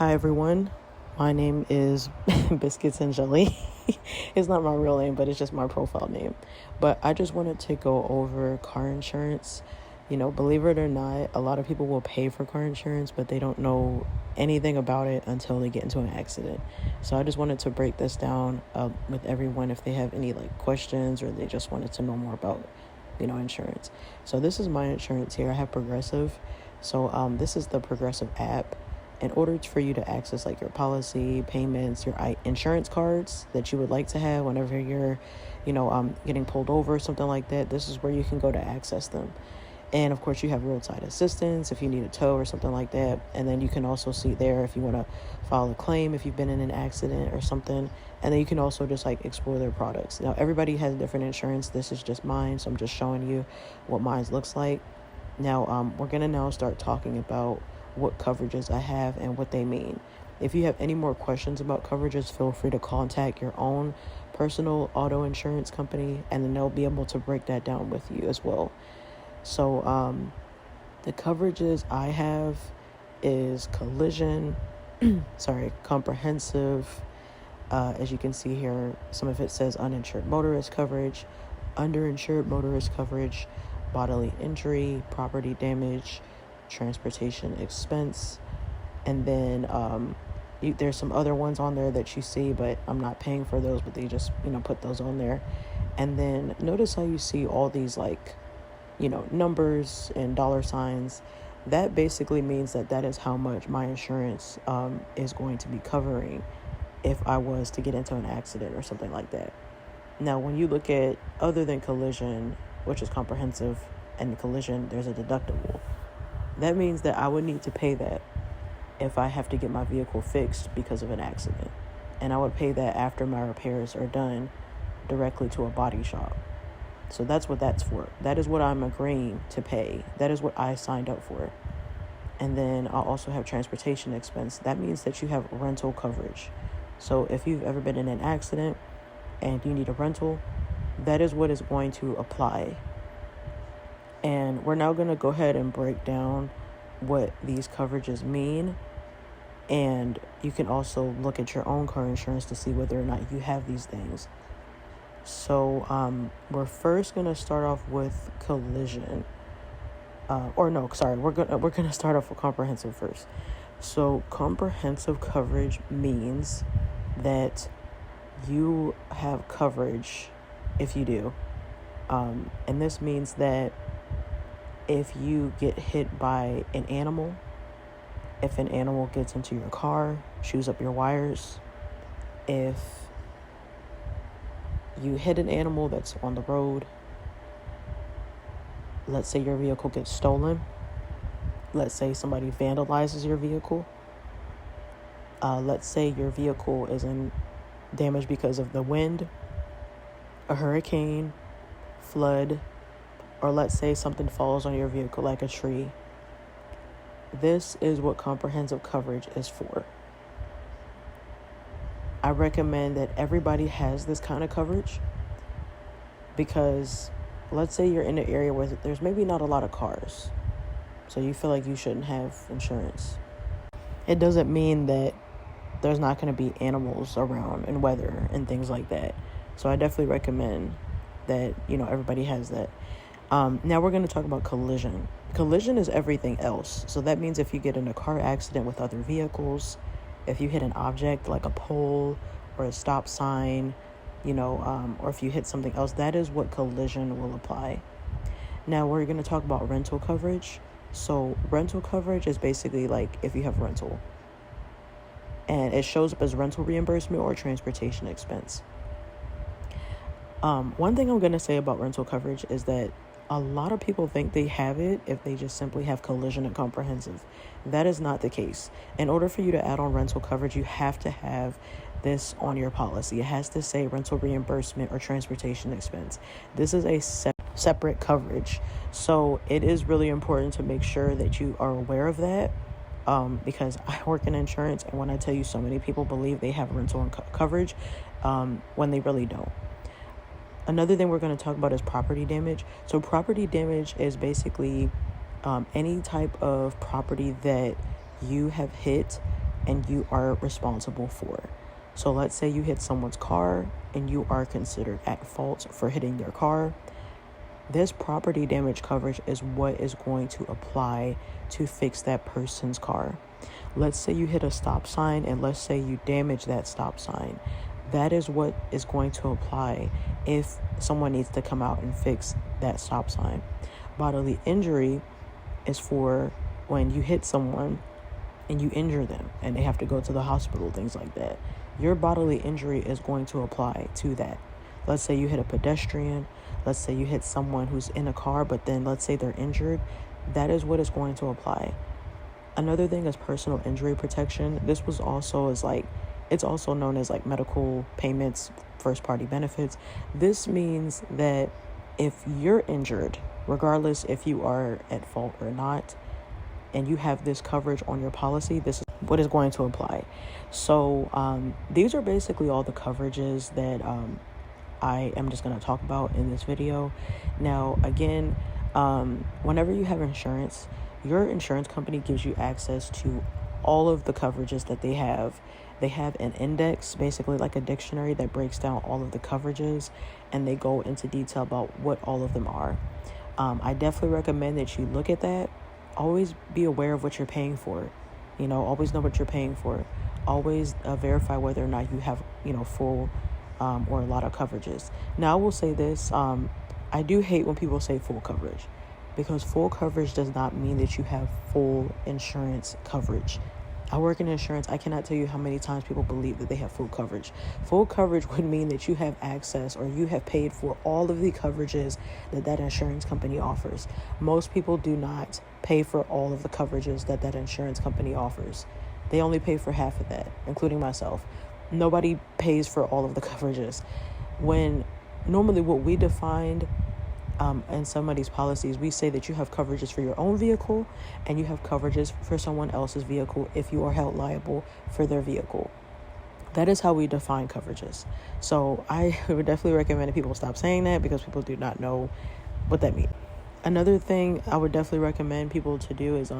Hi everyone, my name is Biscuits and Jelly. It's not my real name, but it's just my profile name. But I just wanted to go over car insurance. Believe it or not, a lot of people will pay for car insurance, but they don't know anything about it until they get into an accident. So I just wanted to break this down with everyone if they have any questions or they just wanted to know more about insurance. So this is my insurance here. I have Progressive. So this is the Progressive app. In order for you to access your policy, payments, your insurance cards that you would like to have whenever you're, getting pulled over or something like that, this is where you can go to access them. And of course you have roadside assistance if you need a tow or something like that. And then you can also see there if you want to file a claim, if you've been in an accident or something. And then you can also just explore their products. Now, everybody has different insurance. This is just mine. So I'm just showing you what mine looks like. Now, we're going to now start talking about what coverages I have and what they mean. If you have any more questions about coverages, feel free to contact your own personal auto insurance company, and then they'll be able to break that down with you as well. So the coverages I have is collision, comprehensive. As you can see here, some of it says uninsured motorist coverage, underinsured motorist coverage, bodily injury, property damage, transportation expense, and then there's some other ones on there that you see, but I'm not paying for those, but they just put those on there. And then notice how you see all these numbers and dollar signs. That basically means that is how much my insurance is going to be covering if I was to get into an accident or something like that. Now, when you look at other than collision, which is comprehensive, and collision, there's a deductible. That means that I would need to pay that if I have to get my vehicle fixed because of an accident. And I would pay that after my repairs are done directly to a body shop. So that's what that's for. That is what I'm agreeing to pay. That is what I signed up for. And then I'll also have transportation expense. That means that you have rental coverage. So if you've ever been in an accident and you need a rental, that is what is going to apply. And we're now going to go ahead and break down what these coverages mean. And you can also look at your own car insurance to see whether or not you have these things. So we're first going to start off with collision. We're going to start off with comprehensive first. So comprehensive coverage means that you have coverage if you do. And this means that if you get hit by an animal, if an animal gets into your car, chews up your wires, if you hit an animal that's on the road, let's say your vehicle gets stolen, let's say somebody vandalizes your vehicle, let's say your vehicle is in damage because of the wind, a hurricane, flood, or let's say something falls on your vehicle like a tree. This is what comprehensive coverage is for. I recommend that everybody has this kind of coverage because let's say you're in an area where there's maybe not a lot of cars, so you feel like you shouldn't have insurance. It doesn't mean that there's not going to be animals around and weather and things like that. So I definitely recommend that, everybody has that. Now we're going to talk about collision. Collision is everything else. So that means if you get in a car accident with other vehicles, if you hit an object like a pole or a stop sign, or if you hit something else, that is what collision will apply. Now we're going to talk about rental coverage. So rental coverage is basically if you have rental and it shows up as rental reimbursement or transportation expense. One thing I'm going to say about rental coverage is that a lot of people think they have it if they just simply have collision and comprehensive. That is not the case. In order for you to add on rental coverage, you have to have this on your policy. It has to say rental reimbursement or transportation expense. This is a separate coverage. So it is really important to make sure that you are aware of that. Because I work in insurance, and when I tell you, so many people believe they have rental and coverage when they really don't. Another thing we're going to talk about is property damage. So property damage is basically any type of property that you have hit and you are responsible for. So let's say you hit someone's car and you are considered at fault for hitting their car. This property damage coverage is what is going to apply to fix that person's car. Let's say you hit a stop sign and let's say you damage that stop sign. That is what is going to apply if someone needs to come out and fix that stop sign. Bodily injury is for when you hit someone and you injure them and they have to go to the hospital, things like that. Your bodily injury is going to apply to that. Let's say you hit a pedestrian. Let's say you hit someone who's in a car, but then let's say they're injured. That is what is going to apply. Another thing is personal injury protection. This was also it's also known as like medical payments, first party benefits. This means that if you're injured, regardless if you are at fault or not, and you have this coverage on your policy, this is what is going to apply. So these are basically all the coverages that I am just going to talk about in this video. Now, again, whenever you have insurance, your insurance company gives you access to all of the coverages that they have. They have an index, basically like a dictionary that breaks down all of the coverages, and they go into detail about what all of them are. I definitely recommend that you look at that. Always be aware of what you're paying for. Always know what you're paying for. Always verify whether or not you have, full or a lot of coverages. Now, I will say this. I do hate when people say full coverage, because full coverage does not mean that you have full insurance coverage. I work in insurance. I cannot tell you how many times people believe that they have full coverage. Full coverage would mean that you have access or you have paid for all of the coverages that insurance company offers. Most people do not pay for all of the coverages that insurance company offers. They only pay for half of that, including myself. Nobody pays for all of the coverages. When normally what we defined in some of these policies, we say that you have coverages for your own vehicle and you have coverages for someone else's vehicle if you are held liable for their vehicle. That is how we define coverages. So I would definitely recommend that people stop saying that, because people do not know what that means. Another thing I would definitely recommend people to do is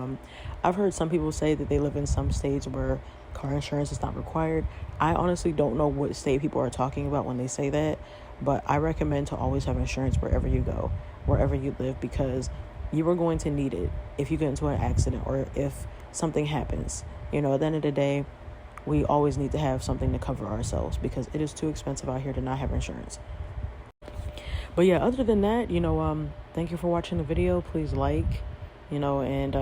I've heard some people say that they live in some states where car insurance is not required. I honestly don't know what state people are talking about when they say that, but I recommend to always have insurance wherever you go, wherever you live, because you are going to need it if you get into an accident or if something happens. At the end of the day, we always need to have something to cover ourselves, because it is too expensive out here to not have insurance. But yeah, other than that, thank you for watching the video. Please like, and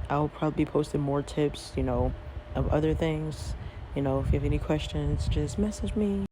I'll probably be posting more tips, of other things. If you have any questions, just message me.